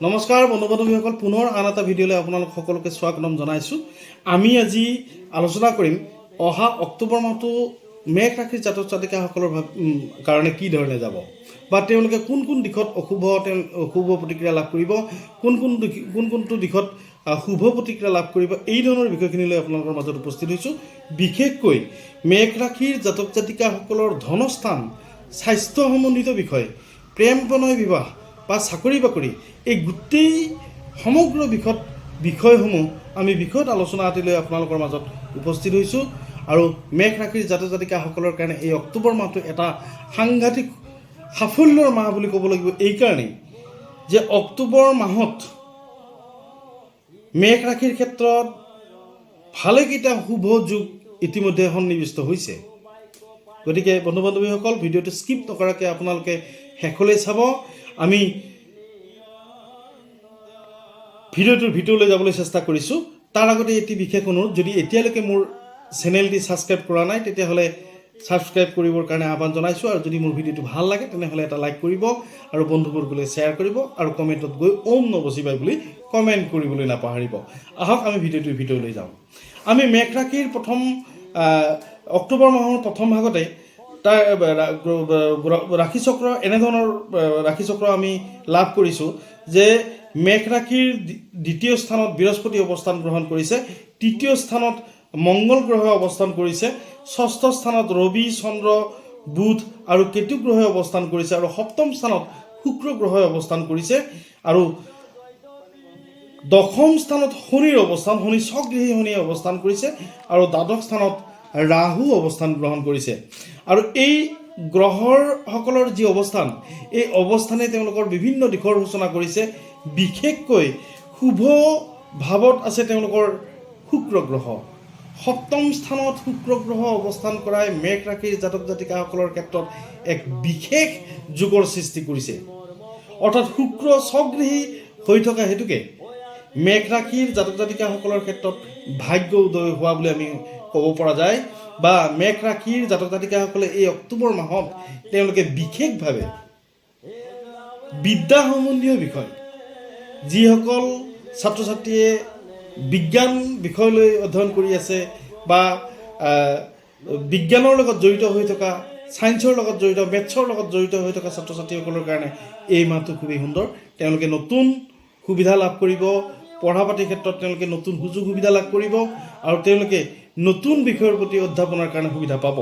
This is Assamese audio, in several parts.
নমস্কাৰ বন্ধু বান্ধৱীসকল, পুনৰ আন এটা ভিডিঅ'লৈ আপোনালোক সকলোকে স্বাগতম জনাইছোঁ। আমি আজি আলোচনা কৰিম অহা অক্টোবৰ মাহটো মেঘ ৰাশিৰ জাতক জাতিকাসকলৰ কাৰণে কি ধৰণে যাব, বা তেওঁলোকে কোন কোন দিশত অশুভ প্ৰতিক্ৰিয়া লাভ কৰিব, কোনটো দিশত শুভ প্ৰতিক্ৰিয়া লাভ কৰিব, এই ধৰণৰ বিষয়খিনি লৈ আপোনালোকৰ মাজত উপস্থিত হৈছোঁ। বিশেষকৈ মেঘ ৰাশিৰ জাতক জাতিকাসকলৰ ধনস্থান, স্বাস্থ্য সম্বন্ধিত বিষয়, প্ৰেম প্ৰণয় বিবাহ বা চাকৰি বাকৰি, এই গোটেই সমগ্ৰ বিষয়সমূহ আমি বিষয়ত আলোচনা আদি লৈ আপোনালোকৰ মাজত উপস্থিত হৈছোঁ। আৰু মেঘ ৰাশিৰ জাতক জাতিকাসকলৰ কাৰণে এই অক্টোবৰ মাহটো এটা সাংঘাতিক সাফল্যৰ মাহ বুলি ক'ব লাগিব। এইকাৰণেই যে অক্টোবৰ মাহত মেঘ ৰাশিৰ ক্ষেত্ৰত ভালেকেইটা শুভ যোগ ইতিমধ্যে সন্নিৱিষ্ট হৈছে। গতিকে বন্ধু বান্ধৱীসকল, ভিডিঅ'টো স্কিপ নকৰাকৈ আপোনালোকে শেষলৈ চাব। আমি ভিডিঅ'লৈ যাবলৈ চেষ্টা কৰিছোঁ। তাৰ আগতে এটি বিশেষ অনুৰোধ, যদি এতিয়ালৈকে মোৰ চেনেলটি ছাবস্ক্ৰাইব কৰা নাই তেতিয়াহ'লে ছাবস্ক্ৰাইব কৰিবৰ কাৰণে আহ্বান জনাইছোঁ। আৰু যদি মোৰ ভিডিঅ'টো ভাল লাগে তেনেহ'লে এটা লাইক কৰিব আৰু বন্ধুবৰ্গলৈ শ্বেয়াৰ কৰিব, আৰু কমেণ্টত গৈ ওম নমঃ শিৱায় বুলি কমেণ্ট কৰিবলৈ নাপাহৰিব। আহক আমি ভিডিঅ'লৈ যাওঁ। আমি মেঘ ৰাশিৰ অক্টোবৰ মাহৰ প্ৰথম ভাগতে তাৰ ৰাশিচক্ৰ এনেধৰণৰ ৰাশিচক্ৰ আমি লাভ কৰিছোঁ যে মেঘ ৰাশিৰ দ্বিতীয় স্থানত বৃহস্পতি অৱস্থান গ্ৰহণ কৰিছে, তৃতীয় স্থানত মংগল গ্ৰহে অৱস্থান কৰিছে, ষষ্ঠ স্থানত ৰবি, চন্দ্ৰ, বুধ আৰু কেতু গ্ৰহে অৱস্থান কৰিছে, আৰু সপ্তম স্থানত শুক্ৰ গ্ৰহে অৱস্থান কৰিছে, আৰু দশম স্থানত শনিৰ অৱস্থান, স্বগৃহী শনিয়ে অৱস্থান কৰিছে, আৰু দ্বাদশ স্থানত ৰাহু অৱস্থান গ্ৰহণ কৰিছে। আৰু এই গ্ৰহসকলৰ যি অৱস্থান, এই অৱস্থানে তেওঁলোকৰ বিভিন্ন দিশৰ সূচনা কৰিছে। বিশেষকৈ শুভ ভাৱত আছে তেওঁলোকৰ শুক্ৰ গ্ৰহ। সপ্তম স্থানত শুক্ৰ গ্ৰহ অৱস্থান কৰাই মেঘ ৰাশিৰ জাতক জাতিকাসকলৰ ক্ষেত্ৰত এক বিশেষ যোগৰ সৃষ্টি কৰিছে। অৰ্থাৎ শুক্ৰ স্বগৃহী হৈ থকা হেতুকে মেঘ ৰাশিৰ জাতক জাতিকাসকলৰ ক্ষেত্ৰত ভাগ্য উদয় হোৱা বুলি আমি ক'ব পৰা যায়। বা মেঘ ৰাশিৰ জাতক জাতিকাসকলে এই অক্টোবৰ মাহত তেওঁলোকে বিশেষভাৱে বিদ্যা সম্বন্ধীয় বিষয়, যিসকল ছাত্ৰ ছাত্ৰীয়ে বিজ্ঞান বিষয়লৈ অধ্যয়ন কৰি আছে বা বিজ্ঞানৰ লগত জড়িত হৈ থকা, ছায়েন্সৰ লগত জড়িত, মেথছৰ লগত জড়িত হৈ থকা ছাত্ৰ ছাত্ৰীসকলৰ কাৰণে এই মাহটো খুবেই সুন্দৰ। তেওঁলোকে নতুন সুবিধা লাভ কৰিব, পঢ়া পাতিৰ ক্ষেত্ৰত তেওঁলোকে নতুন সুযোগ সুবিধা লাভ কৰিব, আৰু তেওঁলোকে নতুন বিষয়ৰ প্ৰতি অধ্যাপনাৰ কাৰণে সুবিধা পাব।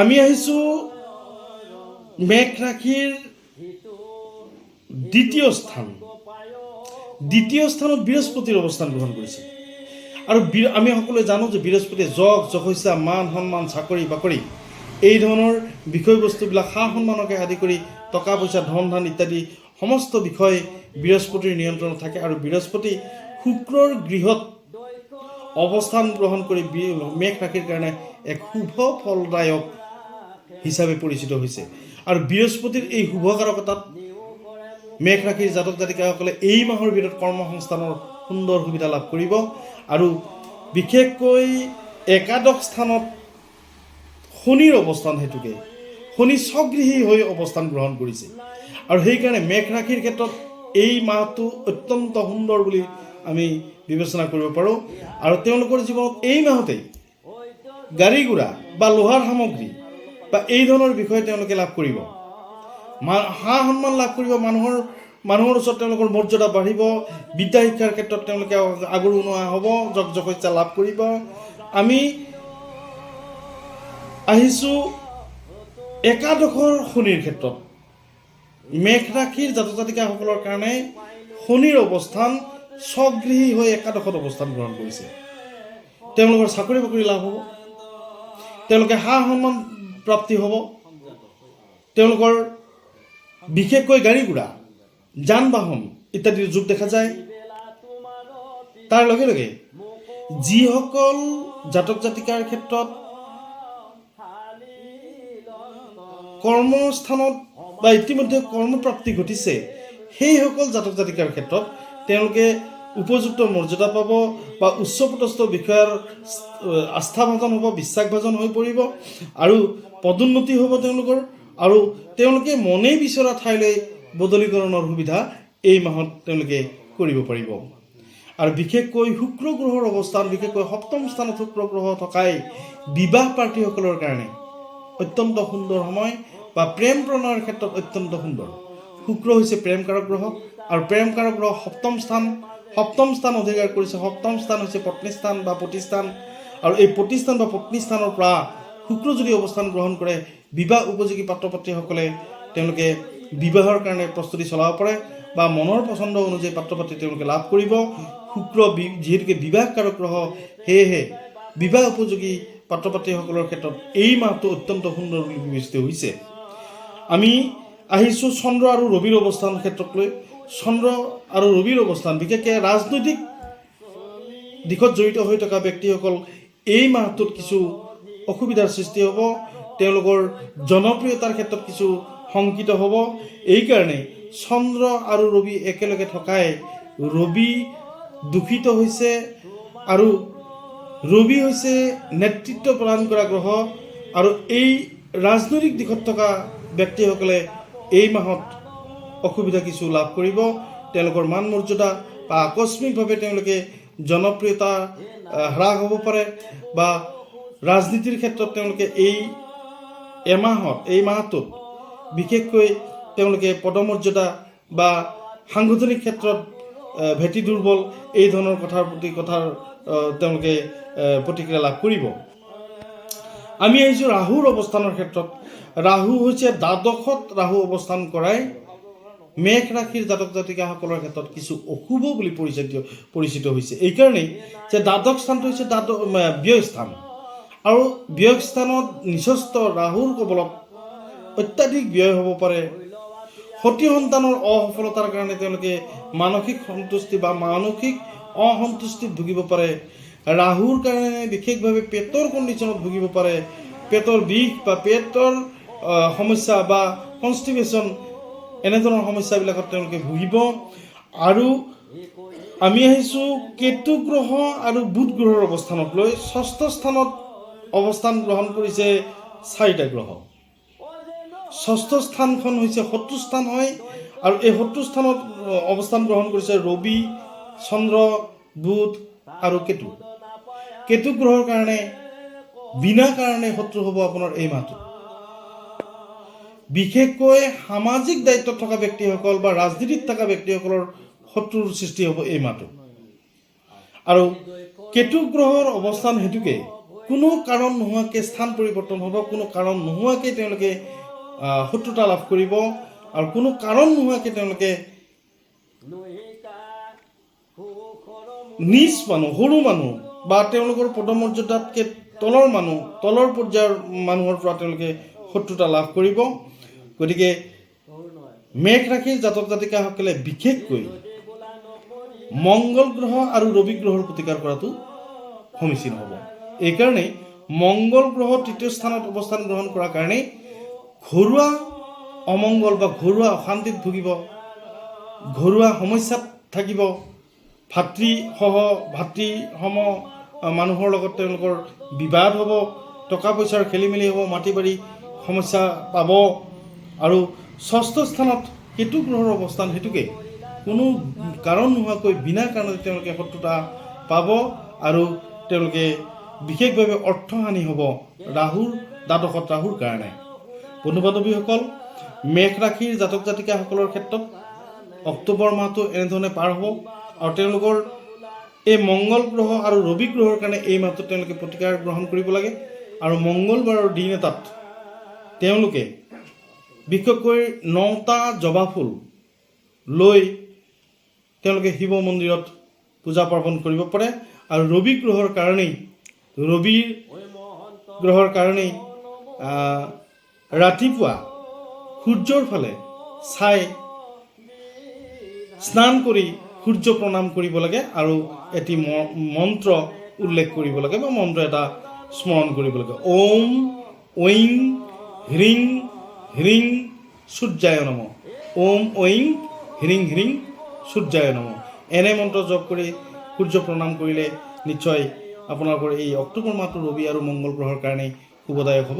আমি আহিছোঁ মেঘ ৰাশিৰ দ্বিতীয় স্থানত বৃহস্পতিৰ অৱস্থান গ্ৰহণ কৰিছে। আৰু আমি সকলোৱে জানো যে বৃহস্পতিয়ে যশস্যা, মান সন্মান, চাকৰি বাকৰি, এই ধৰণৰ বিষয়বস্তুবিলাক, সা সন্মানকে আদি কৰি টকা পইচা, ধন ধান ইত্যাদি সমস্ত বিষয় বৃহস্পতিৰ নিয়ন্ত্ৰণত থাকে। আৰু বৃহস্পতি শুক্ৰৰ গৃহত অৱস্থান গ্ৰহণ কৰি মেঘ ৰাশিৰ কাৰণে এক শুভ ফলদায়ক হিচাপে পৰিচিত হৈছে। আৰু বৃহস্পতিৰ এই শুভকাৰকতাত মেঘ ৰাশিৰ জাতক জাতিকাসকলে এই মাহৰ ভিতৰত কৰ্মসংস্থানৰ সুন্দৰ সুবিধা লাভ কৰিব। আৰু বিশেষকৈ একাদশ স্থানত শনিৰ অৱস্থান হেতুকে শনি স্বগৃহী হৈ অৱস্থান গ্ৰহণ কৰিছে। আৰু সেইকাৰণে মেঘ ৰাশিৰ ক্ষেত্ৰত এই মাহটো অত্যন্ত সুন্দৰ বুলি আমি বিবেচনা কৰিব পাৰোঁ। আৰু তেওঁলোকৰ জীৱনত এই মাহতেই গাড়ী ঘোঁৰা বা লোহাৰ সামগ্ৰী বা এই ধৰণৰ বিষয় তেওঁলোকে লাভ কৰিব, সা সন্মান লাভ কৰিব, মানুহৰ ওচৰত তেওঁলোকৰ মৰ্যাদা বাঢ়িব, বিদ্যা শিক্ষাৰ ক্ষেত্ৰত তেওঁলোকে আগৰণুৱা হ'ব, যশস্যা লাভ কৰিব। আমি আহিছোঁ একাদশৰ শনিৰ ক্ষেত্ৰত। মেঘ ৰাশিৰ জাতক জাতিকাসকলৰ কাৰণে শনিৰ অৱস্থান স্বগৃহী হৈ একাদশত অৱস্থান গ্ৰহণ কৰিছে। তেওঁলোকৰ চাকৰি বাকৰি লাভ হ'ব, তেওঁলোকে সা সন্মান প্ৰাপ্তি হ'ব, তেওঁলোকৰ বিশেষকৈ গাড়ী ঘোঁৰা, যান বাহন ইত্যাদিৰ যোগ দেখা যায়। তাৰ লগে লগে যিসকল জাতক জাতিকাৰ ক্ষেত্ৰত কৰ্মস্থানত বা ইতিমধ্যে কৰ্মপ্ৰাপ্তি ঘটিছে, সেইসকল জাতক জাতিকাৰ ক্ষেত্ৰত তেওঁলোকে উপযুক্ত মৰ্যাদা পাব বা উচ্চপদস্থ বিষয়াৰ আস্থাভাজন হ'ব, বিশ্বাসভাজন হৈ পৰিব, আৰু পদোন্নতি হ'ব তেওঁলোকৰ। আৰু তেওঁলোকে মনে বিচৰা ঠাইলৈ বদলীকৰণৰ সুবিধা এই মাহত তেওঁলোকে কৰিব পাৰিব। আৰু বিশেষকৈ শুক্ৰ গ্ৰহৰ অৱস্থান, বিশেষকৈ সপ্তম স্থানত শুক্ৰ গ্ৰহ থকাই বিবাহ প্ৰাৰ্থীসকলৰ কাৰণে অত্যন্ত সুন্দৰ সময়, বা প্ৰেম প্ৰণয়ৰ ক্ষেত্ৰত অত্যন্ত সুন্দৰ। শুক্ৰ হৈছে প্ৰেমকাৰক গ্ৰহ, আৰু প্ৰেমকাৰক গ্ৰহ সপ্তম স্থান অধিকাৰ কৰিছে। সপ্তম স্থান হৈছে পত্নী স্থান বা প্ৰতিস্থান, আৰু এই প্ৰতিস্থান বা পত্নী স্থানৰ পৰা শুক্ৰ যদি অৱস্থান গ্ৰহণ কৰে, বিবাহ উপযোগী পাত্ৰ পাত্ৰীসকলে তেওঁলোকে বিবাহৰ কাৰণে প্ৰস্তুতি চলাব পাৰে, বা মনৰ পচন্দ অনুযায়ী পাত্ৰ পাত্ৰী তেওঁলোকে লাভ কৰিব। শুক্ৰ যিহেতুকে বিবাহকাৰক গ্ৰহ, সেয়েহে বিবাহ উপযোগী পাত্ৰ পাত্ৰীসকলৰ ক্ষেত্ৰত এই মাহটো অত্যন্ত সুন্দৰ বুলি বিবেচিত হৈছে। আমি আহিছোঁ চন্দ্ৰ আৰু ৰবিৰ অৱস্থান ক্ষেত্ৰত লৈ। চন্দ্ৰ আৰু ৰবিৰ অৱস্থান বিশেষকৈ ৰাজনৈতিক দিশত জড়িত হৈ থকা ব্যক্তিসকল এই মাহটোত কিছু অসুবিধাৰ সৃষ্টি হ'ব। তেওঁলোকৰ জনপ্ৰিয়তাৰ ক্ষেত্ৰত কিছু শংকিত হ'ব। এইকাৰণে চন্দ্ৰ আৰু ৰবি একেলগে থকাই ৰবি দূষিত হৈছে, আৰু ৰবি হৈছে নেতৃত্ব প্ৰদান কৰা গ্ৰহ, আৰু এই ৰাজনৈতিক দিশত থকা ব্যক্তিসকলে এই মাহত অসুবিধা কিছু লাভ কৰিব। তেওঁলোকৰ মান মৰ্যাদা বা আকস্মিকভাৱে তেওঁলোকে জনপ্ৰিয়তা হ্ৰাস হ'ব পাৰে, বা ৰাজনীতিৰ ক্ষেত্ৰত তেওঁলোকে এই মাহটোত বিশেষকৈ তেওঁলোকে পদমৰ্যাদা বা সাংগঠনিক ক্ষেত্ৰত ভেটি দুৰ্বল, এই ধৰণৰ কথাৰ তেওঁলোকে প্ৰতিক্ৰিয়া লাভ কৰিব। আমি আহিছোঁ ৰাহুৰ অৱস্থানৰ ক্ষেত্ৰত। ৰাহু হৈছে দ্বাদশত ৰাহু অৱস্থান কৰাই মেষ ৰাশিৰ জাতক জাতিকাসকলৰ ক্ষেত্ৰত কিছু অশুভ বুলি পৰিচিত হৈছে। এইকাৰণেই যে দ্বাদশ স্থানটো হৈছে ব্যয় স্থান, আৰু ব্যয় স্থানত নিচস্ত ৰাহুৰ কবলত অত্যাধিক ব্যয় হ'ব পাৰে। সতি সন্তানৰ অসফলতাৰ কাৰণে তেওঁলোকে মানসিক সন্তুষ্টি বা মানসিক অসন্তুষ্টিত ভুগিব পাৰে। ৰাহুৰ কাৰণে বিশেষভাৱে পেটৰ কণ্ডিশ্যনত ভুগিব পাৰে। পেটৰ বিষ বা পেটৰ সমস্যা বা কনষ্টিপেশ্যন, এনেধৰণৰ সমস্যাবিলাকত তেওঁলোকে ভুগিব। আৰু আমি আহিছোঁ কেতু গ্ৰহ আৰু বুধ গ্ৰহৰ অৱস্থানক লৈ। ষষ্ঠ স্থানত অৱস্থান গ্ৰহণ কৰিছে 4টা গ্ৰহ। ষষ্ঠ স্থানখন হৈছে শত্ৰু স্থান হয়, আৰু এই শত্ৰু স্থানত অৱস্থান গ্ৰহণ কৰিছে ৰবি, চন্দ্ৰ, বুধ আৰু কেতু। কেতু গ্ৰহৰ কাৰণে বিনা কাৰণে শত্ৰু হ'ব আপোনাৰ এই মাহটো। বিশেষকৈ সামাজিক দায়িত্বত থকা ব্যক্তিসকল বা ৰাজনীতিত থকা ব্যক্তিসকলৰ শত্ৰুৰ সৃষ্টি হ'ব এই মাহটো। আৰু কেতু গ্ৰহৰ অৱস্থান হেতুকে কোনো কাৰণ নোহোৱাকৈ স্থান পৰিৱৰ্তন হ'ব, কোনো কাৰণ নোহোৱাকৈ তেওঁলোকে শত্ৰুতা লাভ কৰিব, আৰু কোনো কাৰণ নোহোৱাকৈ তেওঁলোকে নিজ মানুহ, সৰু মানুহ বা তেওঁলোকৰ পদমৰ্যাদাতকৈ তলৰ পৰ্যায়ৰ মানুহৰ পৰা তেওঁলোকে শত্ৰুতা লাভ কৰিব। গতিকে মেষ ৰাশিৰ জাতক জাতিকাসকলে বিশেষকৈ মংগল গ্ৰহ আৰু ৰবি গ্ৰহৰ প্ৰতিকাৰ কৰাটো সমীচীন হ'ব। এইকাৰণেই মংগল গ্ৰহ 3য় স্থানত অৱস্থান গ্ৰহণ কৰাৰ কাৰণেই ঘৰুৱা অমংগল বা ঘৰুৱা অশান্তিত ভুগিব, ঘৰুৱা সমস্যাত থাকিব। ভাতৃ সম মানুহৰ লগত তেওঁলোকৰ বিবাদ হ'ব, টকা পইচাৰ খেলি মেলি হ'ব, মাটি বাৰী সমস্যা পাব। আৰু 6ষ্ঠ স্থানত কেতু গ্ৰহৰ অৱস্থান হেতুকে কোনো কাৰণ নোহোৱাকৈ বিনা কাৰণতে তেওঁলোকে শত্ৰুতা পাব, আৰু তেওঁলোকে বিশেষভাৱে অৰ্থহানি হ'ব দ্বাদশত ৰাহুৰ কাৰণে। বন্ধু বান্ধৱীসকল, মেষ ৰাশিৰ জাতক জাতিকাসকলৰ ক্ষেত্ৰত অক্টোবৰ মাহটো এনেধৰণে পাৰ হ'ব, আৰু তেওঁলোকৰ এই মংগল গ্ৰহ আৰু ৰবি গ্ৰহৰ কাৰণে এই মাহটোত তেওঁলোকে প্ৰতিকাৰ গ্ৰহণ কৰিব লাগে। আৰু মংগলবাৰৰ দিন এটাত তেওঁলোকে বিশেষকৈ 9টা জবা ফুল লৈ তেওঁলোকে শিৱ মন্দিৰত পূজা পাৰ্বণ কৰিব পাৰে। আৰু ৰবি গ্ৰহৰ কাৰণেই ৰাতিপুৱা সূৰ্যৰ ফালে চাই স্নান কৰি সূৰ্য প্ৰণাম কৰিব লাগে, আৰু এটি মন্ত্ৰ উল্লেখ কৰিব লাগে বা মন্ত্ৰ এটা স্মৰণ কৰিব লাগে। ওম ঐং হ্ৰিং হ্ৰিং সূৰ্যায় নমঃ। ওম ঐং হ্ৰিং হ্ৰিং সূৰ্যায় নমঃ। এনে মন্ত্ৰ জপ কৰি সূৰ্য প্ৰণাম কৰিলে নিশ্চয় আপোনালোকৰ এই অক্টোবৰ মাহটো ৰবি আৰু মংগল গ্ৰহৰ কাৰণে শুভদায়ক হ'ব।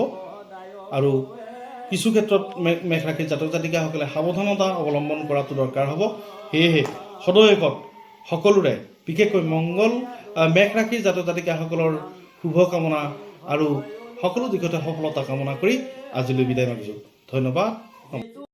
আৰু কিছু ক্ষেত্ৰত মেঘ ৰাশিৰ জাতক জাতিকাসকলে সাৱধানতা অৱলম্বন কৰাটো দৰকাৰ হ'ব। সেয়েহে সদৌ সকলোৰে বিশেষকৈ মেঘ ৰাশিৰ জাতক জাতিকাসকলৰ শুভকামনা আৰু সকলো দিশতে সফলতা কামনা কৰি আজিলৈ বিদায় মাগিছোঁ। ধন্যবাদ।